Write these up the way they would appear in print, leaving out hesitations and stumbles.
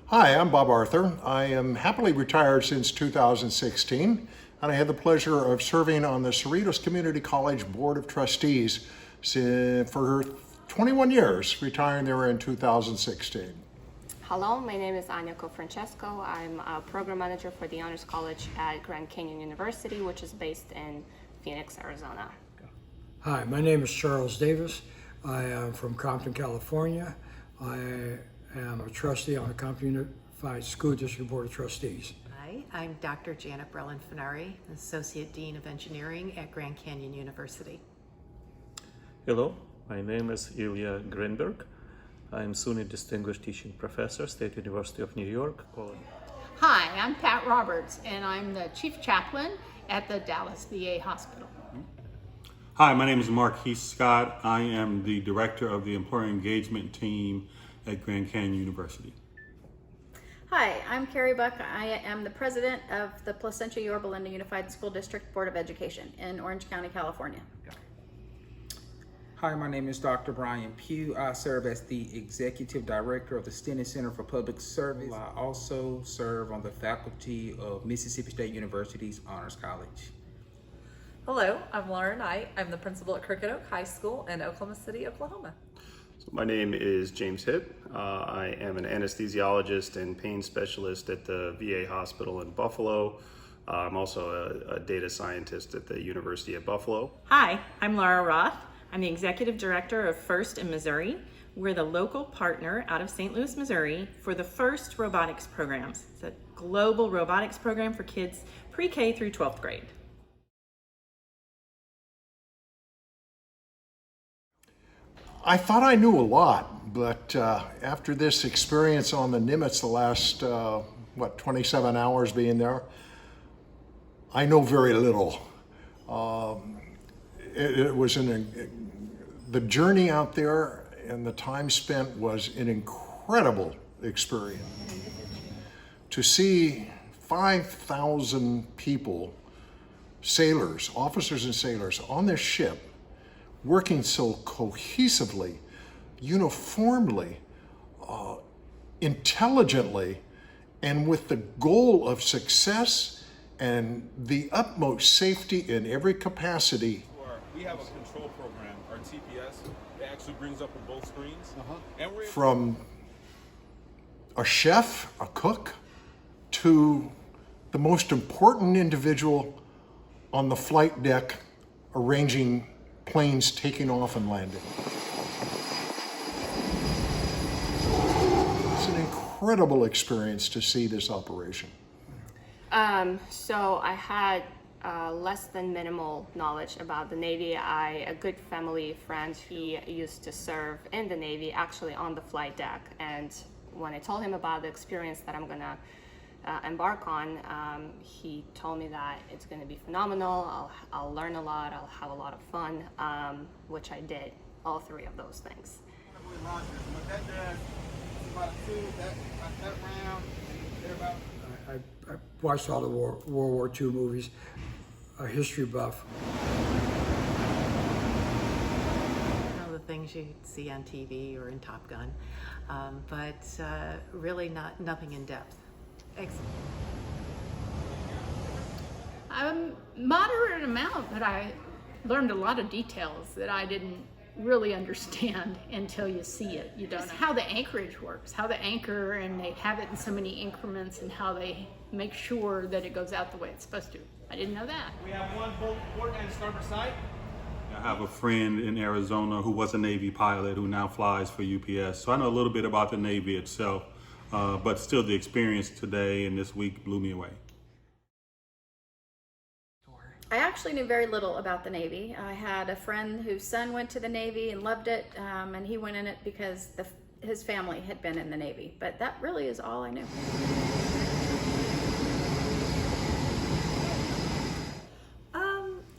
Hi, I'm Bob Arthur. I am happily retired since 2016, and I had the pleasure of serving on the Cerritos Community College Board of Trustees for 21 years, retiring there in 2016. Hello, my name is Anya Cofrancesco. I'm a program manager for the Honors College at Grand Canyon University, which is based in Phoenix, Arizona. Hi, my name is Charles Davis. I am from Compton, California. I am a trustee on the Compton Unified School District Board of Trustees. Hi, I'm Dr. Janet Brelin-Finari, Associate Dean of Engineering at Grand Canyon University. Hello, my name is Ilya Grinberg. I'm SUNY Distinguished Teaching Professor, State University of New York, Poland. Hi, I'm Pat Roberts, and I'm the Chief Chaplain at the Dallas VA Hospital. Hi, my name is Mark Heath Scott. I am the Director of the Employer Engagement Team at Grand Canyon University. Hi, I'm Carrie Buck. I am the President of the Placentia Yorba Linda Unified School District Board of Education in Orange County, California. Hi, my name is Dr. Brian Pugh. I serve as the Executive Director of the Stennis Center for Public Service. I also serve on the faculty of Mississippi State University's Honors College. Hello, I'm Laura Knight. I'm the principal at Crooked Oak High School in Oklahoma City, Oklahoma. So my name is James Hipp. I am an anesthesiologist and pain specialist at the VA hospital in Buffalo. I'm also a data scientist at the University of Buffalo. Hi, I'm Laura Roth. I'm the Executive Director of FIRST in Missouri. We're the local partner out of St. Louis, Missouri for the FIRST robotics programs. It's a global robotics program for kids pre-K through 12th grade. I thought I knew a lot, but after this experience on the Nimitz, the last, 27 hours being there, I know very little. It was the journey out there and the time spent was an incredible experience. To see 5,000 people, sailors, officers and sailors on this ship, working so cohesively, uniformly, intelligently, and with the goal of success and the utmost safety in every capacity. We have a control program, our TPS, that actually brings up on both screens. And we're From a chef, a cook, to the most important individual on the flight deck arranging planes taking off and landing. It's an incredible experience to see this operation. So I had less than minimal knowledge about the Navy. A good family friend, he used to serve in the Navy, actually on the flight deck. And when I told him about the experience that I'm gonna embark on, he told me that it's going to be phenomenal. I'll learn a lot. I'll have a lot of fun, which I did. All three of those things. I watched all the World War II movies, a history buff. The things you see on TV or in Top Gun, but really nothing in depth. Excellent. Moderate amount, but I learned a lot of details that I didn't really understand until you see it. You don't know how the anchorage works, how the anchor, and they have it in so many increments, and how they make sure that it goes out the way it's supposed to. I didn't know that. We have one boat port and starboard side. I have a friend in Arizona who was a Navy pilot who now flies for UPS. So I know a little bit about the Navy itself, but still the experience today and this week blew me away. I actually knew very little about the Navy. I had a friend whose son went to the Navy and loved it, and he went in it because his family had been in the Navy. But that really is all I knew.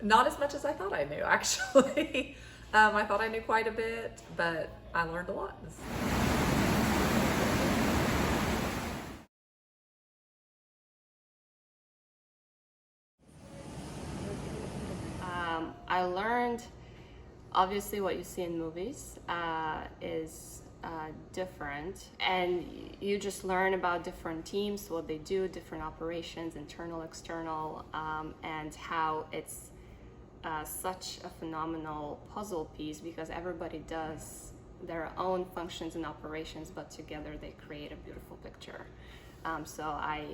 Not as much as I thought I knew, actually. I thought I knew quite a bit, but I learned a lot. I learned, obviously what you see in movies is different, and you just learn about different teams, what they do, different operations, internal, external, and how it's such a phenomenal puzzle piece because everybody does their own functions and operations, but together they create a beautiful picture. So I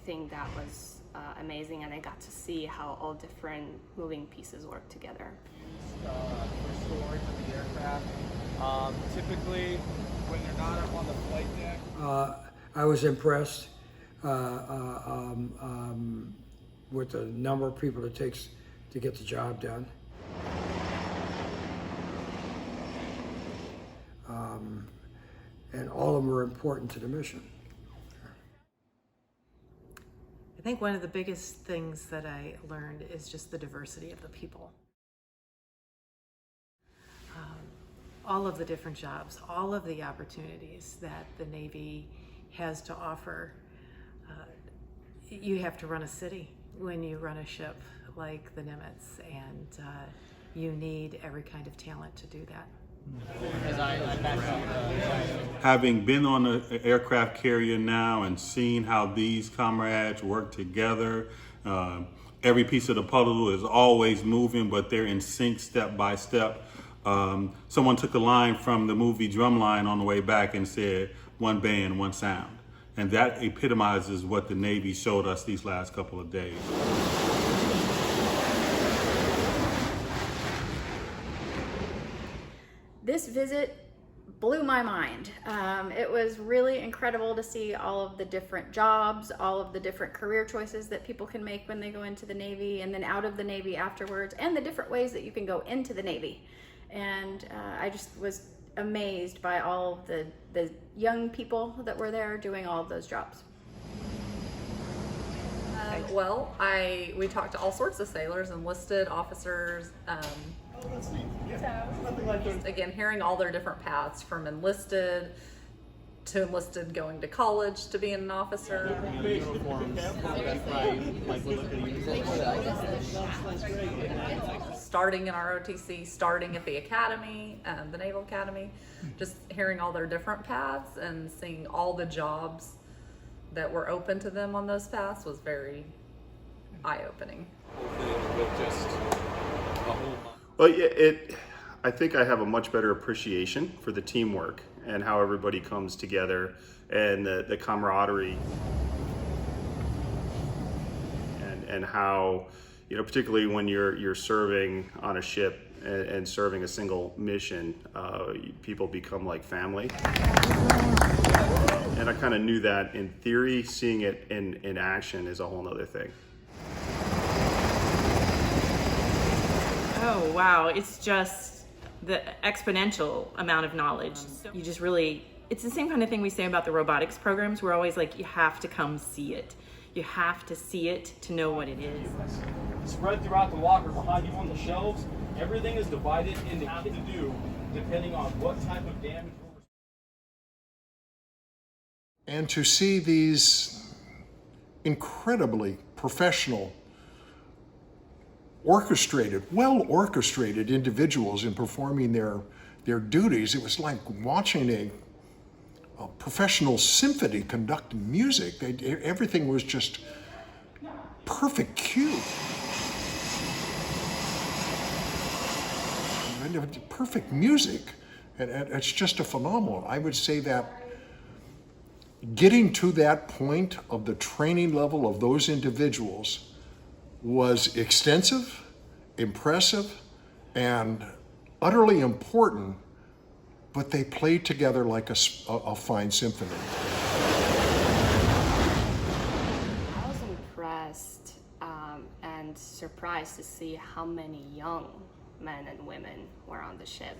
think that was amazing, and I got to see how all different moving pieces work together. For storage of the aircraft. Typically, when they're not up on the flight deck. I was impressed with the number of people it takes to get the job done. And all of them are important to the mission. I think one of the biggest things that I learned is just the diversity of the people. All of the different jobs, all of the opportunities that the Navy has to offer. You have to run a city when you run a ship like the Nimitz, and you need every kind of talent to do that. Having been on an aircraft carrier now and seeing how these comrades work together, every piece of the puzzle is always moving, but they're in sync step by step. Someone took a line from the movie Drumline on the way back and said, "One band, one sound." And that epitomizes what the Navy showed us these last couple of days. This visit blew my mind. It was really incredible to see all of the different jobs, all of the different career choices that people can make when they go into the Navy and then out of the Navy afterwards, and the different ways that you can go into the Navy. And I just was amazed by all of the young people that were there doing all of those jobs. We talked to all sorts of sailors, enlisted officers. Again, hearing all their different paths from enlisted to enlisted going to college to being an officer. Starting in our OTC, starting at the academy, the Naval Academy, just hearing all their different paths and seeing all the jobs that were open to them on those paths was very eye-opening. Well, yeah, I think I have a much better appreciation for the teamwork and how everybody comes together and the camaraderie and how, particularly when you're serving on a ship and serving a single mission, people become like family. And I kind of knew that in theory. Seeing it in action is a whole nother thing. Oh, wow. It's just the exponential amount of knowledge. You just really, it's the same kind of thing we say about the robotics programs. We're always like, you have to come see it. You have to see it to know what it is. Spread throughout the locker behind you on the shelves, everything is divided into what to do depending on what type of damage. And to see these incredibly professional, well-orchestrated individuals in performing their duties, it was like watching a professional symphony conducting music. Everything was just perfect cue. Perfect music. And it's just a phenomenal. I would say that getting to that point of the training level of those individuals was extensive, impressive, and utterly important, but they played together like a fine symphony. I was impressed and surprised to see how many young men and women were on the ship.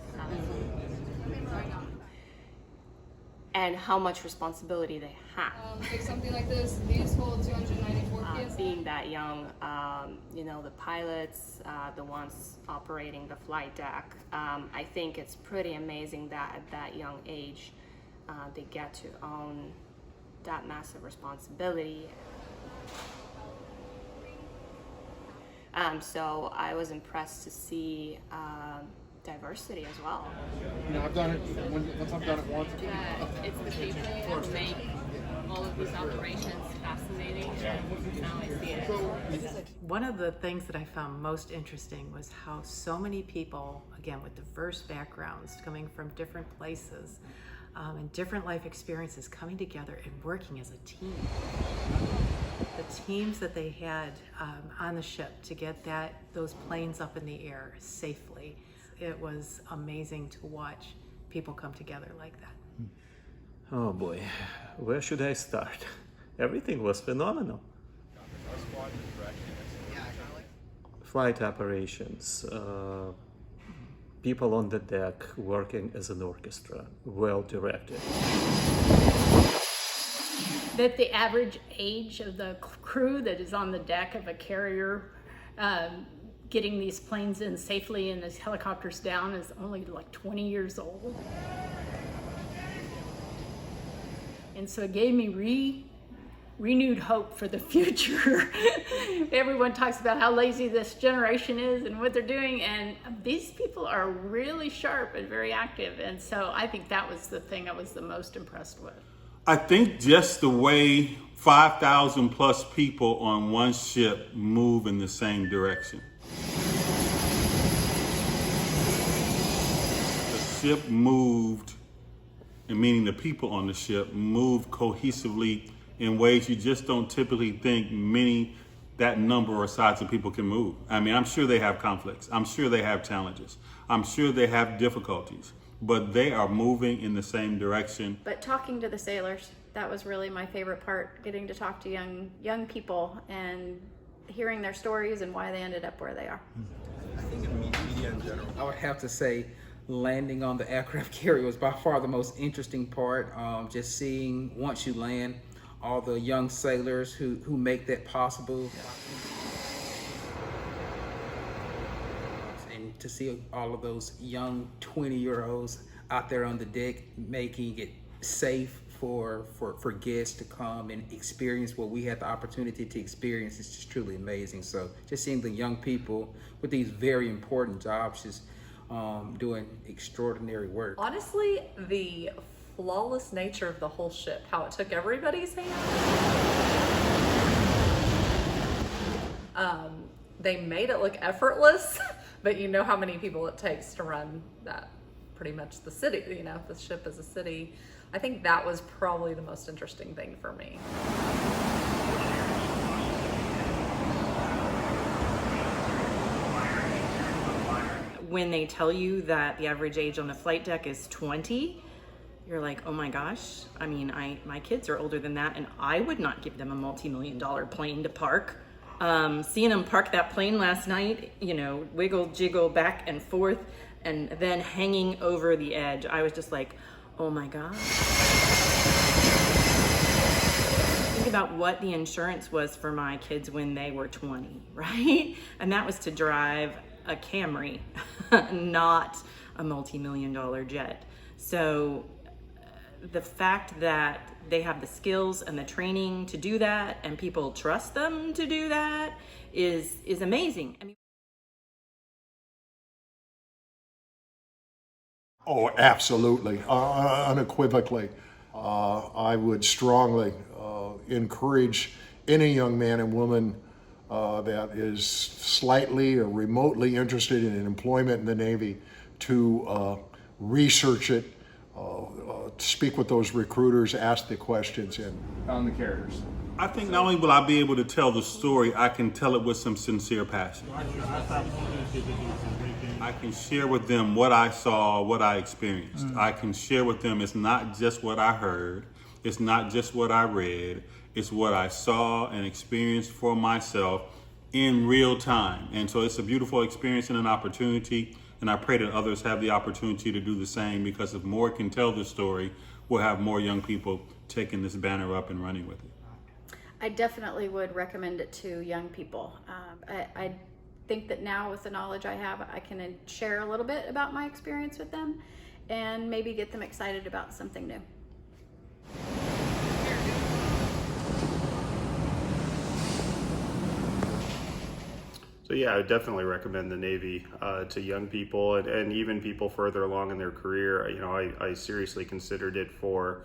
And how much responsibility they have. Like something like this, these hold 294 kids. Being that young, the pilots, the ones operating the flight deck, I think it's pretty amazing that at that young age, they get to own that massive responsibility. So I was impressed to see diversity as well. You know, I've done it once. I've done it once. It's the people that make all of these operations fascinating, and now I see it. One of the things that I found most interesting was how so many people, again with diverse backgrounds, coming from different places and different life experiences, coming together and working as a team. The teams that they had on the ship to get those planes up in the air safely, it was amazing to watch people come together like that. Oh boy, where should I start? Everything was phenomenal. Flight operations, people on the deck working as an orchestra, well directed. That the average age of the crew that is on the deck of a carrier getting these planes in safely and these helicopters down is only like 20 years old. And so it gave me renewed hope for the future. Everyone talks about how lazy this generation is and what they're doing, and these people are really sharp and very active. And so I think that was the thing I was the most impressed with. I think just the way 5,000 plus people on one ship move in the same direction. The ship moved, and meaning the people on the ship moved cohesively in ways you just don't typically think that number or size of people can move. I mean, I'm sure they have conflicts. I'm sure they have challenges. I'm sure they have difficulties, but they are moving in the same direction. But talking to the sailors, that was really my favorite part, getting to talk to young people and hearing their stories and why they ended up where they are. I think in media in general, I would have to say landing on the aircraft carrier was by far the most interesting part. Just seeing, once you land, all the young sailors who make that possible. And to see all of those young 20-year-olds out there on the deck making it safe for guests to come and experience what we had the opportunity to experience is just truly amazing. So just seeing the young people with these very important jobs just doing extraordinary work. Honestly, the flawless nature of the whole ship, how it took everybody's hand. They made it look effortless, but you know how many people it takes to run that, pretty much the city, you know, the ship is a city. I think that was probably the most interesting thing for me. When they tell you that the average age on the flight deck is 20, you're like, oh my gosh. I mean, my kids are older than that, and I would not give them a multi-million-dollar plane to park. Seeing them park that plane last night, you know, wiggle, jiggle back and forth, and then hanging over the edge, I was just like, oh my gosh. Think about what the insurance was for my kids when they were 20, right? And that was to drive a Camry, not a multi-million-dollar jet. So the fact that they have the skills and the training to do that, and people trust them to do that, is amazing. I mean, Oh, absolutely, unequivocally. I would strongly encourage any young man and woman that is slightly or remotely interested in employment in the Navy to research it, speak with those recruiters, ask the questions. On the carriers. I think not only will I be able to tell the story, I can tell it with some sincere passion. I can share with them what I saw, what I experienced. I can share with them it's not just what I heard, it's not just what I read, it's what I saw and experienced for myself in real time. And so it's a beautiful experience and an opportunity, and I pray that others have the opportunity to do the same, because if more can tell the story, we'll have more young people taking this banner up and running with it. I definitely would recommend it to young people. I think that now, with the knowledge I have, I can share a little bit about my experience with them and maybe get them excited about something new. So yeah, I would definitely recommend the Navy to young people and even people further along in their career. You know, I seriously considered it for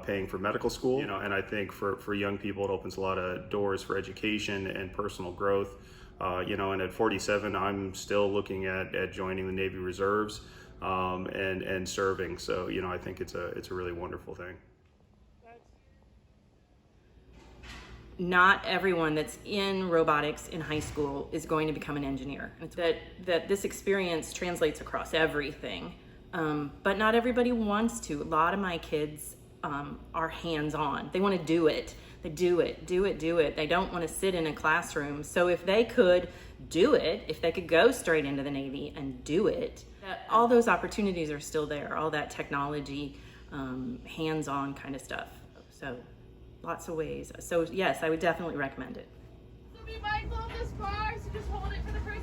paying for medical school. You know, and I think for young people, it opens a lot of doors for education and personal growth. You know, and at 47, I'm still looking at joining the Navy Reserves and serving. So, you know, I think it's a really wonderful thing. Not everyone that's in robotics in high school is going to become an engineer. It's that this experience translates across everything, but not everybody wants to. A lot of my kids are hands-on. They want to do it. They do it. They don't want to sit in a classroom. So if they could do it, if they could go straight into the Navy and do it, all those opportunities are still there. All that technology, hands-on kind of stuff. So lots of ways. So yes, I would definitely recommend it. So be mindful of this bar, so just hold it for the first